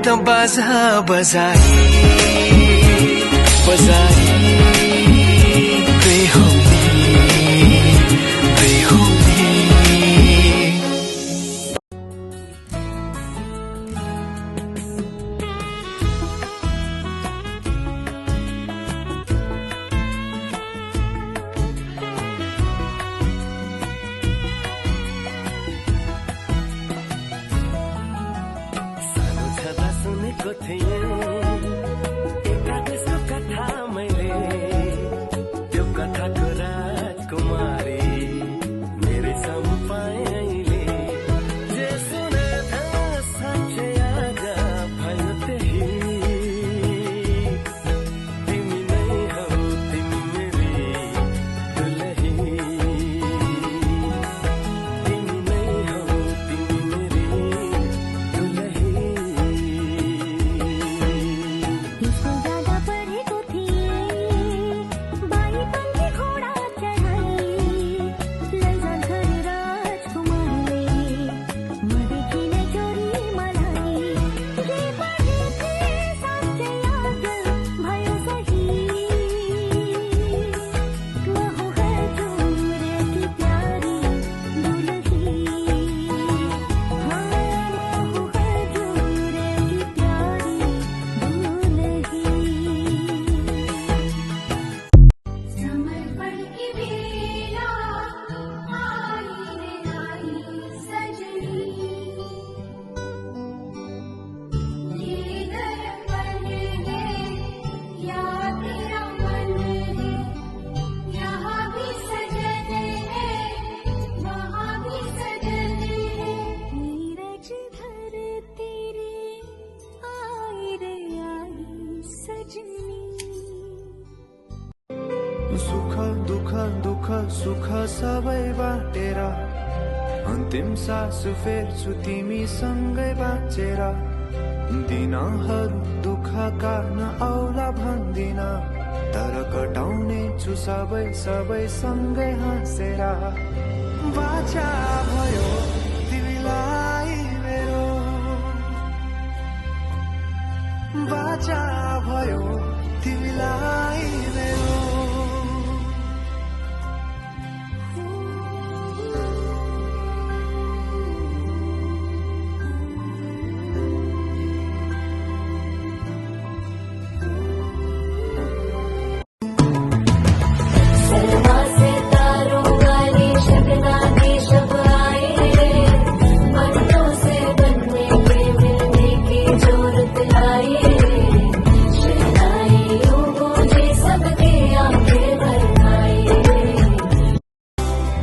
त बाजा बजाई बजाई बेहुदी बेहुदी। सुनेको थिएँ एकादेशको कथा मैले, त्यो कथाको राजकुमारी मेरै सम्पाएँ अहिले। जे सुने था साँच्चै आज भयो त्यही, तिमी नै हौ तिमी मेरी दुलही, तिमी नै हौ तिमी मेरी दुलही। सुख दुख दुख सुख सबै बाटेर अन्तिम सास फेर्छु तिमीसँगै बाँचेर। दिनहरू दुःखका नआउला भन्दिन, तर कटाउने छु सबै सबै सँगै हाँसेर। बाचा भयो तिमीलाई मेरो, बाचा भयो तिमीलाई मेरो।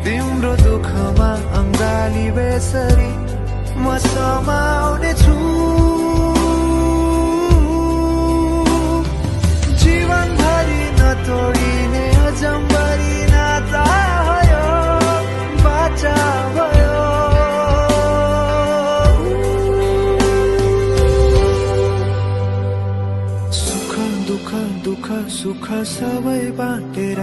तिम्रो दुःखमा अङ्गाली बेसरी म समाउने छु, जीवनभरि नतोडिने अजम्बरी नाता भयो, बाचा भयो। सुख दुःख दुःख सुख सबै बाटेर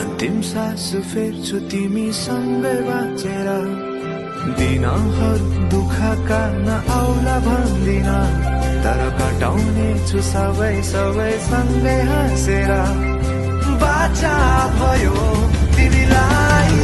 अन्तिम सास फेर्छु तिमीसँगै बाँचेर। दिनहरू दुःखका नआउला भन्दिन, तर कटाउने छु सबै सबै सँगै हाँसेर। बाचा भयो तिमीलाई